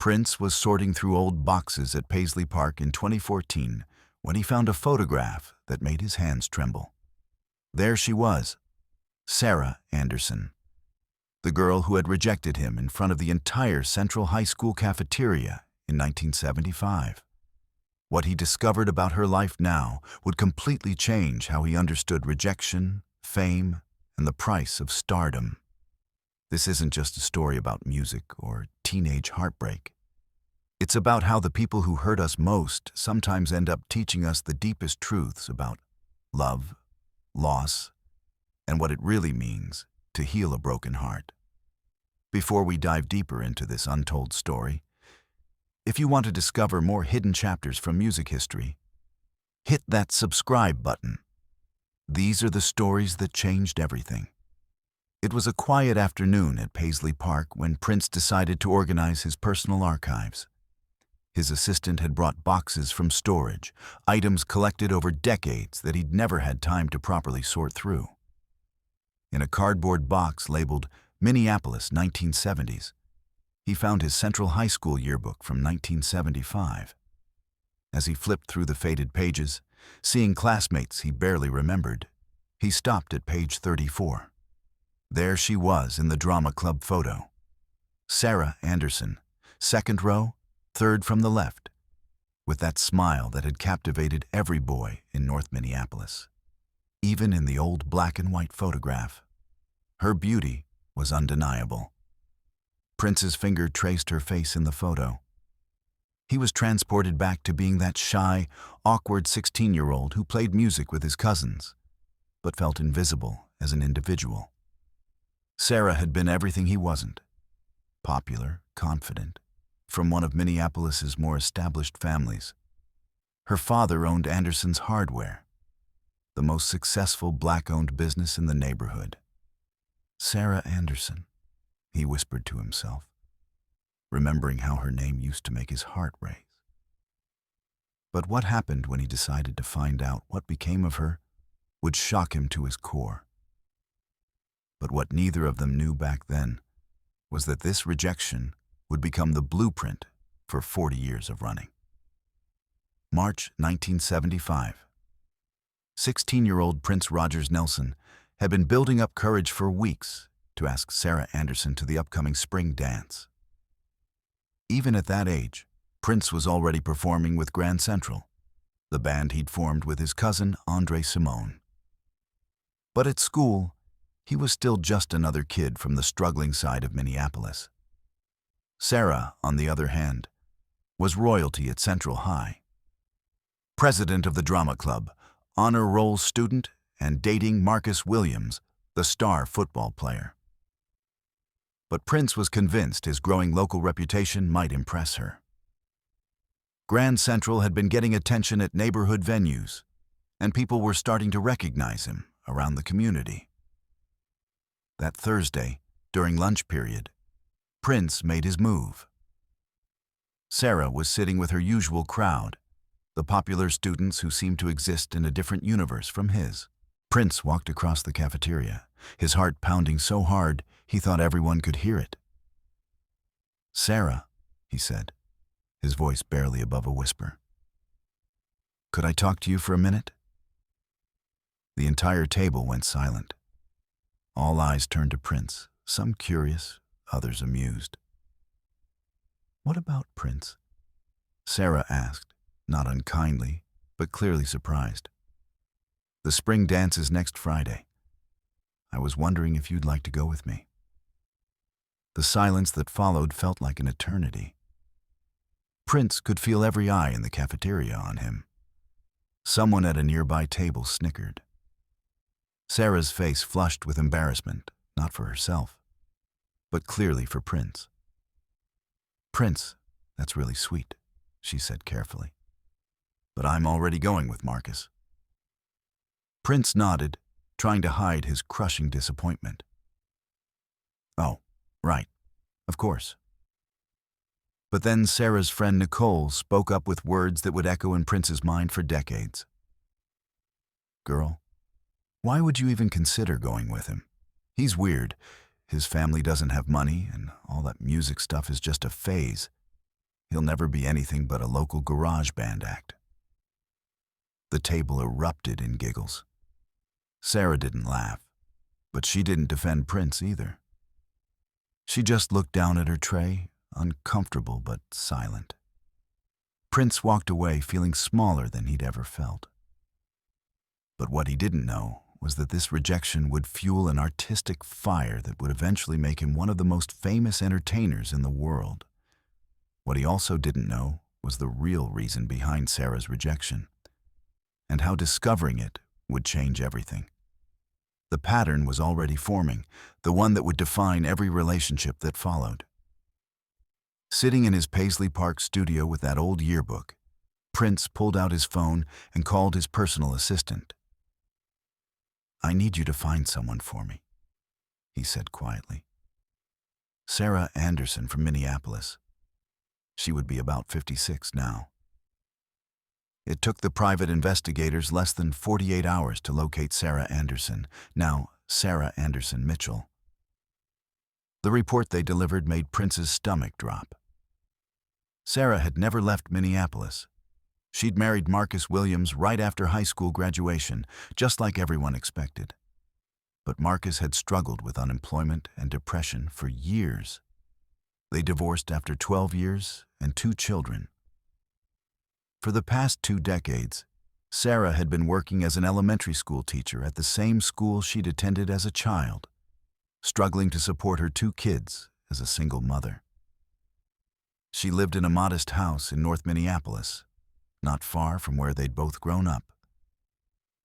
Prince was sorting through old boxes at Paisley Park in 2014 when he found a photograph that made his hands tremble. There she was, Sarah Anderson, the girl who had rejected him in front of the entire Central High School cafeteria in 1975. What he discovered about her life now would completely change how he understood rejection, fame, and the price of stardom. This isn't just a story about music or teenage heartbreak. It's about how the people who hurt us most sometimes end up teaching us the deepest truths about love, loss, and what it really means to heal a broken heart. Before we dive deeper into this untold story, if you want to discover more hidden chapters from music history, hit that subscribe button. These are the stories that changed everything. It was a quiet afternoon at Paisley Park when Prince decided to organize his personal archives. His assistant had brought boxes from storage, items collected over decades that he'd never had time to properly sort through. In a cardboard box labeled Minneapolis 1970s, he found his Central High School yearbook from 1975. As he flipped through the faded pages, seeing classmates he barely remembered, he stopped at page 34. There she was in the drama club photo. Sarah Anderson, second row, third from the left, with that smile that had captivated every boy in North Minneapolis. Even in the old black and white photograph, her beauty was undeniable. Prince's finger traced her face in the photo. He was transported back to being that shy, awkward 16-year-old who played music with his cousins, but felt invisible as an individual. Sarah had been everything he wasn't. Popular, confident, from one of Minneapolis's more established families. Her father owned Anderson's Hardware, the most successful black-owned business in the neighborhood. Sarah Anderson, he whispered to himself, remembering how her name used to make his heart race. But what happened when he decided to find out what became of her would shock him to his core. But what neither of them knew back then was that this rejection would become the blueprint for 40 years of running. March 1975. 16-year-old Prince Rogers Nelson had been building up courage for weeks to ask Sarah Anderson to the upcoming spring dance. Even at that age, Prince was already performing with Grand Central, the band he'd formed with his cousin Andre Simone. But at school, he was still just another kid from the struggling side of Minneapolis. Sarah, on the other hand, was royalty at Central High. President of the drama club, honor roll student, and dating Marcus Williams, the star football player. But Prince was convinced his growing local reputation might impress her. Grand Central had been getting attention at neighborhood venues, and people were starting to recognize him around the community. That Thursday, during lunch period, Prince made his move. Sarah was sitting with her usual crowd, the popular students who seemed to exist in a different universe from his. Prince walked across the cafeteria, his heart pounding so hard he thought everyone could hear it. "Sarah," he said, his voice barely above a whisper. "Could I talk to you for a minute?" The entire table went silent. All eyes turned to Prince, some curious, others amused. "What about, Prince?" Sarah asked, not unkindly, but clearly surprised. "The spring dance is next Friday. I was wondering if you'd like to go with me." The silence that followed felt like an eternity. Prince could feel every eye in the cafeteria on him. Someone at a nearby table snickered. Sarah's face flushed with embarrassment, not for herself, but clearly for Prince. "Prince, that's really sweet," she said carefully. "But I'm already going with Marcus." Prince nodded, trying to hide his crushing disappointment. "Oh, right, of course." But then Sarah's friend Nicole spoke up with words that would echo in Prince's mind for decades. "Girl, why would you even consider going with him? He's weird. His family doesn't have money, and all that music stuff is just a phase. He'll never be anything but a local garage band act. The table erupted in giggles. Sarah didn't laugh, but she didn't defend Prince either. She just looked down at her tray, uncomfortable but silent. Prince walked away feeling smaller than he'd ever felt. But what he didn't know was that this rejection would fuel an artistic fire that would eventually make him one of the most famous entertainers in the world. What he also didn't know was the real reason behind Sarah's rejection, and how discovering it would change everything. The pattern was already forming, the one that would define every relationship that followed. Sitting in his Paisley Park studio with that old yearbook, Prince pulled out his phone and called his personal assistant. "I need you to find someone for me," he said quietly. "Sarah Anderson from Minneapolis. She would be about 56 now." It took the private investigators less than 48 hours to locate Sarah Anderson, now Sarah Anderson Mitchell. The report they delivered made Prince's stomach drop. Sarah had never left Minneapolis. She'd married Marcus Williams right after high school graduation, just like everyone expected. But Marcus had struggled with unemployment and depression for years. They divorced after 12 years and 2 children. For the past 2 decades, Sarah had been working as an elementary school teacher at the same school she'd attended as a child, struggling to support her 2 kids as a single mother. She lived in a modest house in North Minneapolis, not far from where they'd both grown up.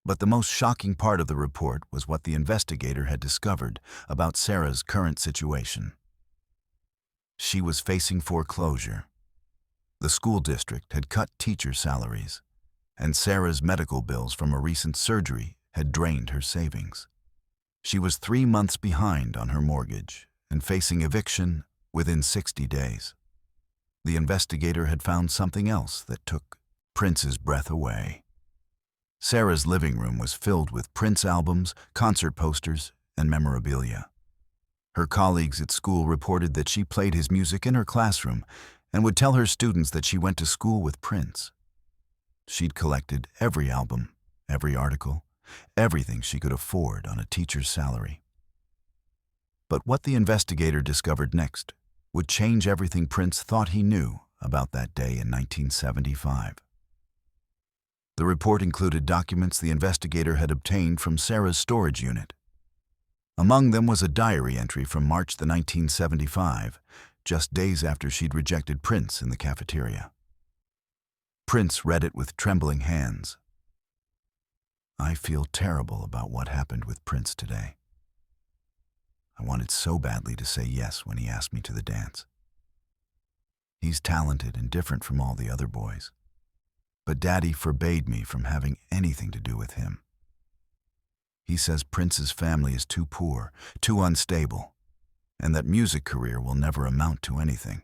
But the most shocking part of the report was what the investigator had discovered about Sarah's current situation. She was facing foreclosure. The school district had cut teacher salaries, and Sarah's medical bills from a recent surgery had drained her savings. She was 3 months behind on her mortgage and facing eviction within 60 days. The investigator had found something else that took Prince's breath away. Sarah's living room was filled with Prince albums, concert posters, and memorabilia. Her colleagues at school reported that she played his music in her classroom and would tell her students that she went to school with Prince. She'd collected every album, every article, everything she could afford on a teacher's salary. But what the investigator discovered next would change everything Prince thought he knew about that day in 1975. The report included documents the investigator had obtained from Sarah's storage unit. Among them was a diary entry from March 1975, just days after she'd rejected Prince in the cafeteria. Prince read it with trembling hands. "I feel terrible about what happened with Prince today. I wanted so badly to say yes when he asked me to the dance. He's talented and different from all the other boys, but Daddy forbade me from having anything to do with him. He says Prince's family is too poor, too unstable, and that music career will never amount to anything.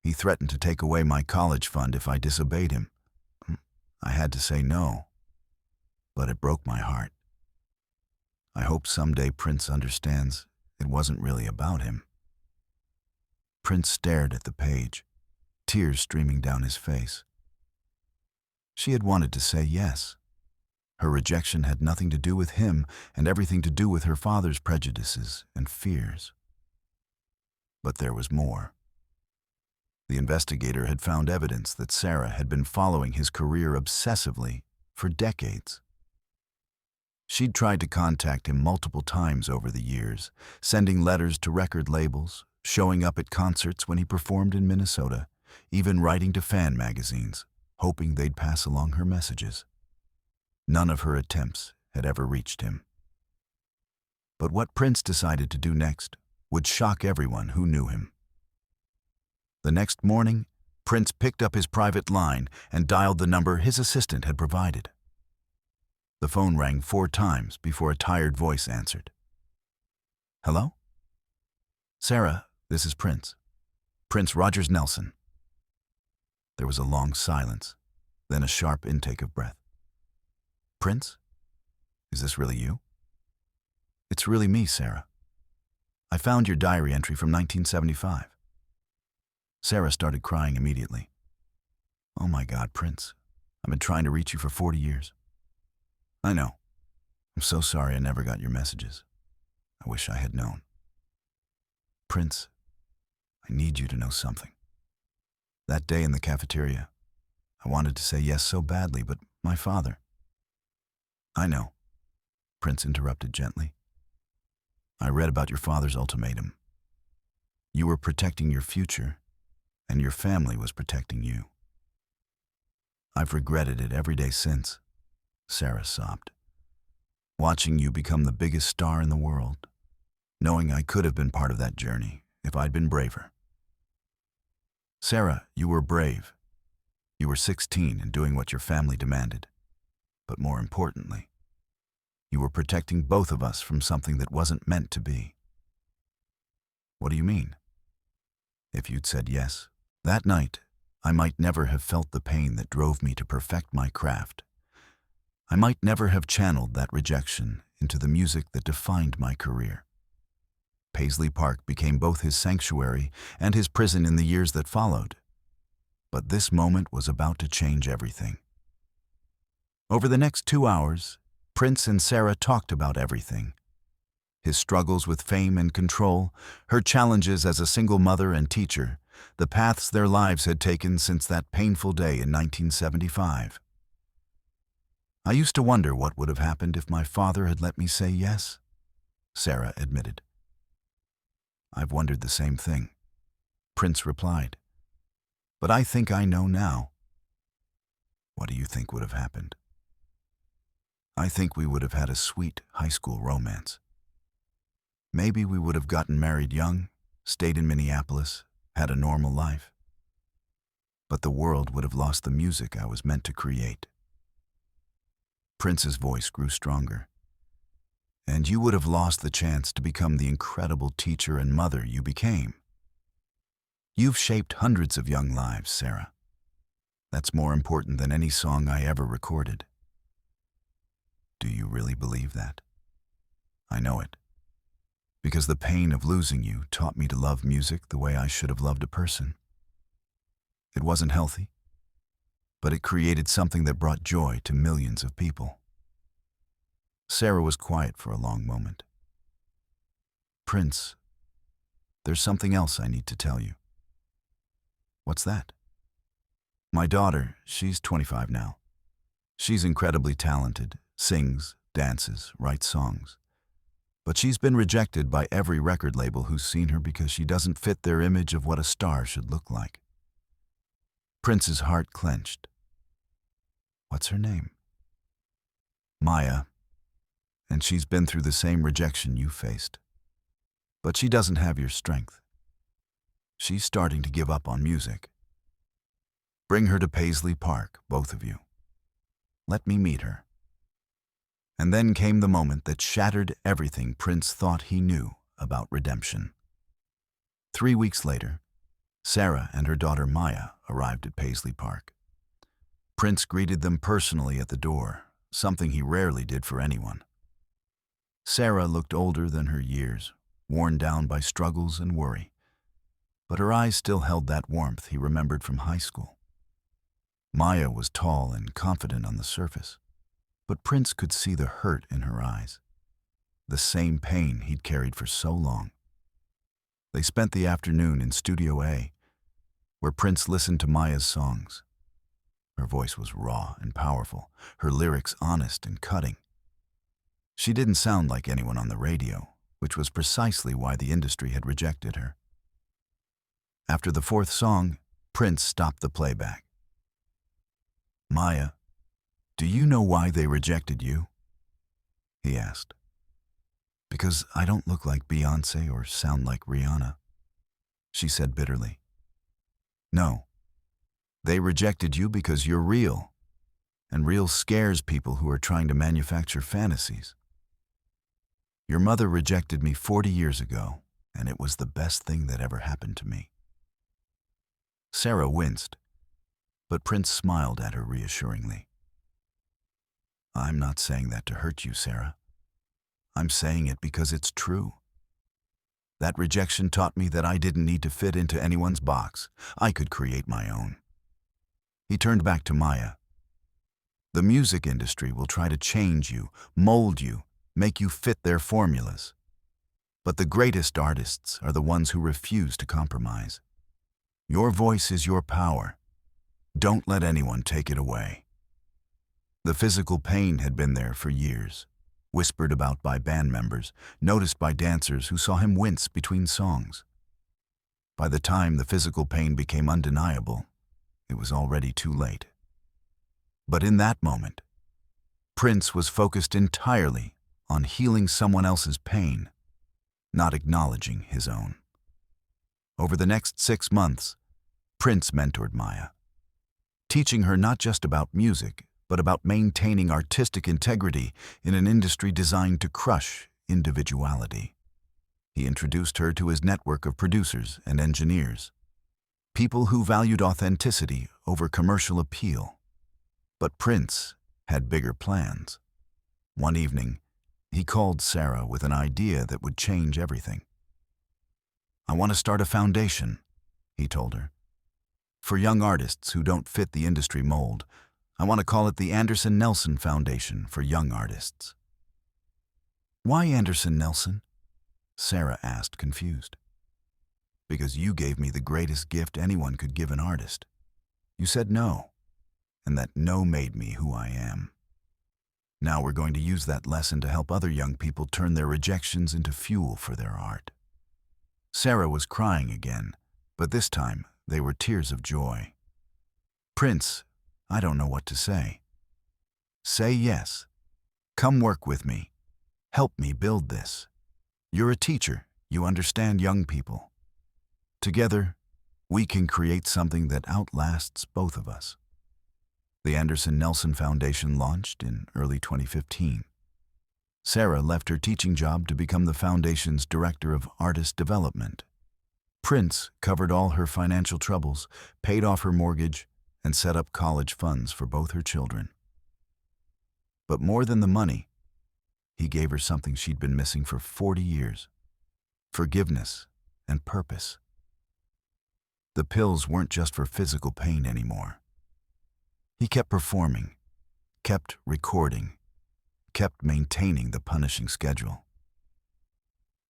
He threatened to take away my college fund if I disobeyed him. I had to say no, but it broke my heart. I hope someday Prince understands it wasn't really about him." Prince stared at the page, tears streaming down his face. She had wanted to say yes. Her rejection had nothing to do with him and everything to do with her father's prejudices and fears. But there was more. The investigator had found evidence that Sarah had been following his career obsessively for decades. She'd tried to contact him multiple times over the years, sending letters to record labels, showing up at concerts when he performed in Minnesota, even writing to fan magazines, hoping they'd pass along her messages. None of her attempts had ever reached him. But what Prince decided to do next would shock everyone who knew him. The next morning, Prince picked up his private line and dialed the number his assistant had provided. The phone rang 4 times before a tired voice answered. "Hello? Sarah, this is Prince. Prince Rogers Nelson." There was a long silence, then a sharp intake of breath. "Prince? Is this really you?" "It's really me, Sarah. I found your diary entry from 1975. Sarah started crying immediately. "Oh my God, Prince. I've been trying to reach you for 40 years. I know. I'm so sorry I never got your messages. I wish I had known. Prince, I need you to know something. That day in the cafeteria, I wanted to say yes so badly, but my father—" "I know," Prince interrupted gently. "I read about your father's ultimatum. You were protecting your future, and your family was protecting you. I've regretted it every day since," Sarah sobbed. "Watching you become the biggest star in the world, knowing I could have been part of that journey if I'd been braver." "Sarah, you were brave. You were 16 and doing what your family demanded. But more importantly, you were protecting both of us from something that wasn't meant to be." "What do you mean?" "If you'd said yes, that night, I might never have felt the pain that drove me to perfect my craft. I might never have channeled that rejection into the music that defined my career. Paisley Park became both his sanctuary and his prison in the years that followed. But this moment was about to change everything." Over the next 2 hours, Prince and Sarah talked about everything. His struggles with fame and control, her challenges as a single mother and teacher, the paths their lives had taken since that painful day in 1975. "I used to wonder what would have happened if my father had let me say yes," Sarah admitted. "I've wondered the same thing," Prince replied. "But I think I know now." "What do you think would have happened?" "I think we would have had a sweet high school romance. Maybe we would have gotten married young, stayed in Minneapolis, had a normal life. But the world would have lost the music I was meant to create." Prince's voice grew stronger. "And you would have lost the chance to become the incredible teacher and mother you became. You've shaped hundreds of young lives, Sarah. That's more important than any song I ever recorded." "Do you really believe that?" "I know it. Because the pain of losing you taught me to love music the way I should have loved a person. It wasn't healthy, but it created something that brought joy to millions of people." Sarah was quiet for a long moment. "Prince, there's something else I need to tell you." "What's that?" "My daughter, she's 25 now. She's incredibly talented, sings, dances, writes songs. But she's been rejected by every record label who's seen her because she doesn't fit their image of what a star should look like." Prince's heart clenched. "What's her name?" "Maya. And she's been through the same rejection you faced. But she doesn't have your strength. She's starting to give up on music. Bring her to Paisley Park, both of you. Let me meet her." And then came the moment that shattered everything Prince thought he knew about redemption. 3 weeks later, Sarah and her daughter Maya arrived at Paisley Park. Prince greeted them personally at the door, something he rarely did for anyone. Sarah looked older than her years, worn down by struggles and worry. But her eyes still held that warmth he remembered from high school. Maya was tall and confident on the surface, but Prince could see the hurt in her eyes, the same pain he'd carried for so long. They spent the afternoon in Studio A, where Prince listened to Maya's songs. Her voice was raw and powerful, her lyrics honest and cutting. She didn't sound like anyone on the radio, which was precisely why the industry had rejected her. After the 4th song, Prince stopped the playback. "Maya, do you know why they rejected you?" he asked. "Because I don't look like Beyoncé or sound like Rihanna," she said bitterly. "No, they rejected you because you're real, and real scares people who are trying to manufacture fantasies. Your mother rejected me 40 years ago, and it was the best thing that ever happened to me." Sarah winced, but Prince smiled at her reassuringly. "I'm not saying that to hurt you, Sarah. I'm saying it because it's true. That rejection taught me that I didn't need to fit into anyone's box. I could create my own. He turned back to Maya. The music industry will try to change you, mold you, make you fit their formulas. But the greatest artists are the ones who refuse to compromise. Your voice is your power. Don't let anyone take it away. The physical pain had been there for years, whispered about by band members, noticed by dancers who saw him wince between songs. By the time the physical pain became undeniable, it was already too late. But in that moment, Prince was focused entirely on healing someone else's pain, not acknowledging his own. Over the next 6 months, Prince mentored Maya, teaching her not just about music, but about maintaining artistic integrity in an industry designed to crush individuality. He introduced her to his network of producers and engineers, people who valued authenticity over commercial appeal. But Prince had bigger plans. One evening, he called Sarah with an idea that would change everything. "I want to start a foundation," he told her, "for young artists who don't fit the industry mold. I want to call it the Anderson Nelson Foundation for Young Artists." "Why Anderson Nelson?" Sarah asked, confused. "Because you gave me the greatest gift anyone could give an artist. You said no, and that no made me who I am. Now we're going to use that lesson to help other young people turn their rejections into fuel for their art." Sarah was crying again, but this time they were tears of joy. "Prince, I don't know what to say." "Say yes. Come work with me. Help me build this. You're a teacher. You understand young people. Together, we can create something that outlasts both of us." The Anderson Nelson Foundation launched in early 2015. Sarah left her teaching job to become the foundation's director of artist development. Prince covered all her financial troubles, paid off her mortgage, and set up college funds for both her children. But more than the money, he gave her something she'd been missing for 40 years: forgiveness and purpose. The pills weren't just for physical pain anymore. He kept performing, kept recording, kept maintaining the punishing schedule.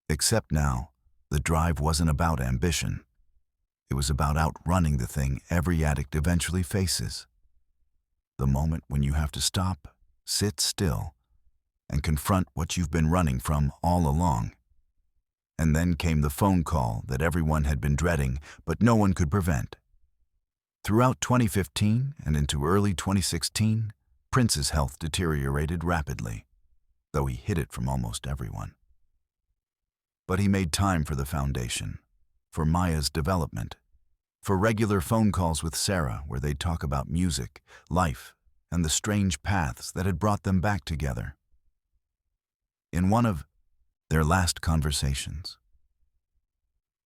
Except now, the drive wasn't about ambition. It was about outrunning the thing every addict eventually faces. The moment when you have to stop, sit still, and confront what you've been running from all along. And then came the phone call that everyone had been dreading, but no one could prevent. Throughout 2015 and into early 2016, Prince's health deteriorated rapidly, though he hid it from almost everyone. But he made time for the foundation, for Maya's development, for regular phone calls with Sarah where they'd talk about music, life, and the strange paths that had brought them back together. In one of their last conversations,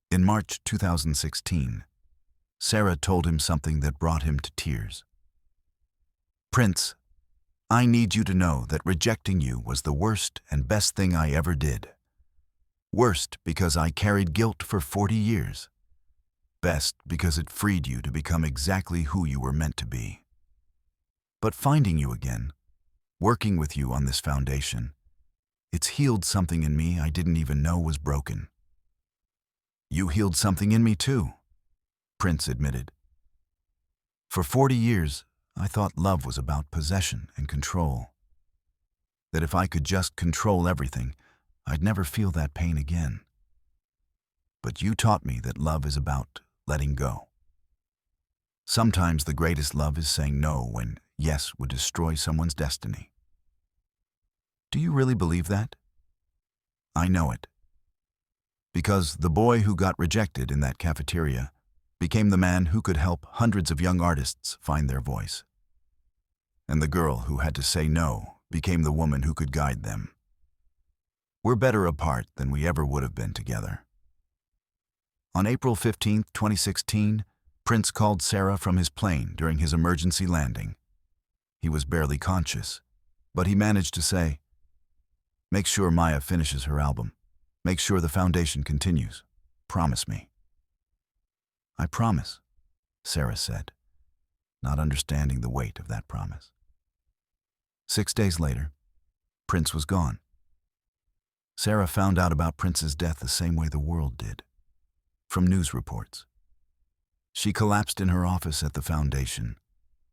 in March 2016, Sarah told him something that brought him to tears. "Prince, I need you to know that rejecting you was the worst and best thing I ever did. Worst because I carried guilt for 40 years. Best because it freed you to become exactly who you were meant to be. But finding you again, working with you on this foundation, it's healed something in me I didn't even know was broken." "You healed something in me too," Prince admitted. "For 40 years, I thought love was about possession and control. That if I could just control everything, I'd never feel that pain again. But you taught me that love is about letting go. Sometimes the greatest love is saying no when yes would destroy someone's destiny." "Do you really believe that?" "I know it. Because the boy who got rejected in that cafeteria became the man who could help hundreds of young artists find their voice. And the girl who had to say no became the woman who could guide them. We're better apart than we ever would have been together." On April 15, 2016, Prince called Sarah from his plane during his emergency landing. He was barely conscious, but he managed to say, "Make sure Maya finishes her album. Make sure the foundation continues. Promise me." "I promise," Sarah said, not understanding the weight of that promise. 6 days later, Prince was gone. Sarah found out about Prince's death the same way the world did, from news reports. She collapsed in her office at the foundation,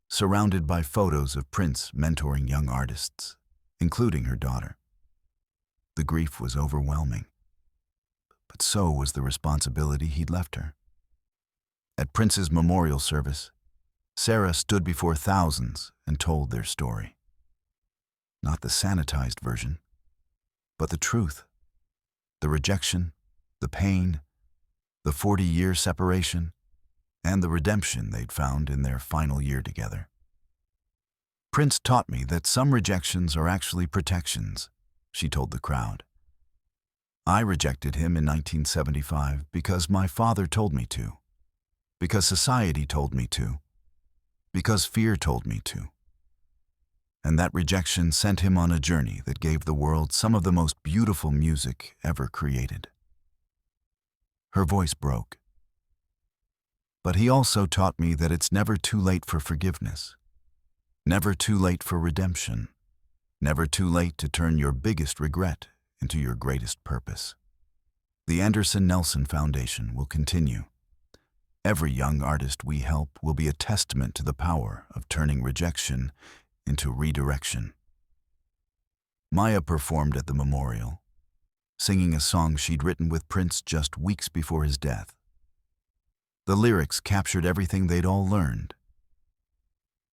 surrounded by photos of Prince mentoring young artists, including her daughter. The grief was overwhelming, but so was the responsibility he'd left her. At Prince's memorial service, Sarah stood before thousands and told their story. Not the sanitized version, but the truth. The rejection, the pain, the 40-year separation, and the redemption they'd found in their final year together. "Prince taught me that some rejections are actually protections," she told the crowd. "I rejected him in 1975 because my father told me to, because society told me to, because fear told me to. And that rejection sent him on a journey that gave the world some of the most beautiful music ever created." Her voice broke. "But he also taught me that it's never too late for forgiveness, never too late for redemption, never too late to turn your biggest regret into your greatest purpose." The Anderson Nelson Foundation will continue. Every young artist we help will be a testament to the power of turning rejection into redirection. Maya performed at the memorial, singing a song she'd written with Prince just weeks before his death. The lyrics captured everything they'd all learned.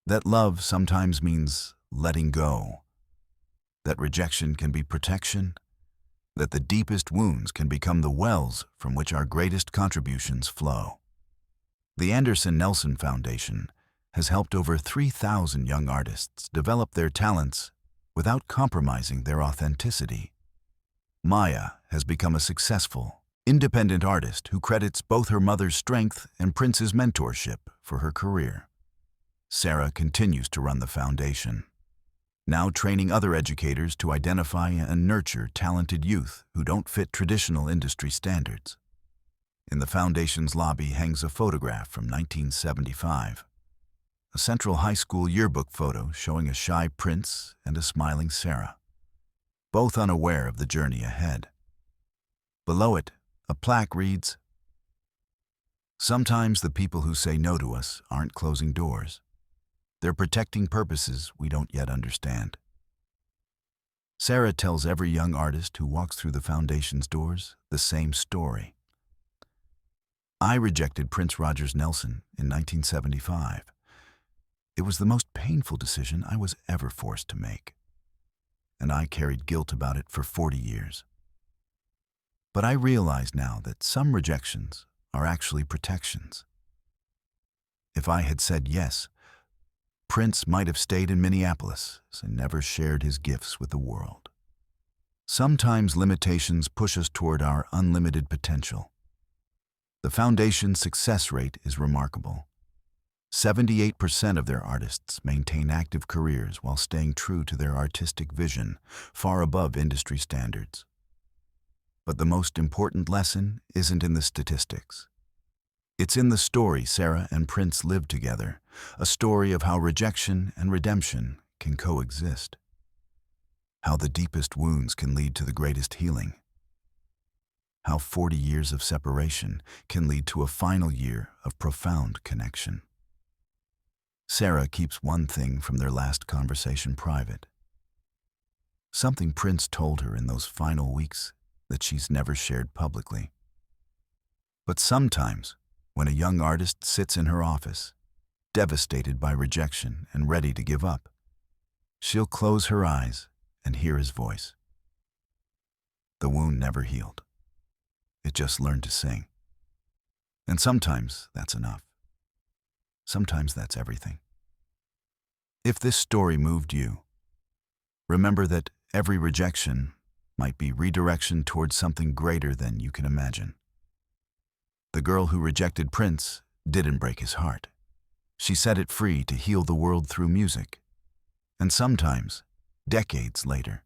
That love sometimes means letting go, that rejection can be protection, that the deepest wounds can become the wells from which our greatest contributions flow. The Anderson Nelson Foundation has helped over 3,000 young artists develop their talents without compromising their authenticity. Maya has become a successful, independent artist who credits both her mother's strength and Prince's mentorship for her career. Sarah continues to run the foundation, now training other educators to identify and nurture talented youth who don't fit traditional industry standards. In the foundation's lobby hangs a photograph from 1975, a Central High School yearbook photo showing a shy Prince and a smiling Sarah, both unaware of the journey ahead. Below it, a plaque reads, "Sometimes the people who say no to us aren't closing doors. They're protecting purposes we don't yet understand." Sarah tells every young artist who walks through the foundation's doors the same story. "I rejected Prince Rogers Nelson in 1975. It was the most painful decision I was ever forced to make, and I carried guilt about it for 40 years. But I realize now that some rejections are actually protections. If I had said yes, Prince might have stayed in Minneapolis and never shared his gifts with the world. Sometimes limitations push us toward our unlimited potential. The foundation's success rate is remarkable. 78% of their artists maintain active careers while staying true to their artistic vision, far above industry standards. But the most important lesson isn't in the statistics. It's in the story Sarah and Prince lived together, a story of how rejection and redemption can coexist, how the deepest wounds can lead to the greatest healing, how 40 years of separation can lead to a final year of profound connection. Sarah keeps one thing from their last conversation private. Something Prince told her in those final weeks that she's never shared publicly. But sometimes, when a young artist sits in her office, devastated by rejection and ready to give up, she'll close her eyes and hear his voice. The wound never healed. It just learned to sing. And sometimes that's enough. Sometimes that's everything. If this story moved you, remember that every rejection might be redirection towards something greater than you can imagine. The girl who rejected Prince didn't break his heart. She set it free to heal the world through music. And sometimes, decades later,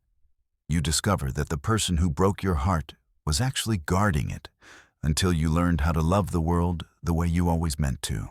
you discover that the person who broke your heart was actually guarding it until you learned how to love the world the way you always meant to.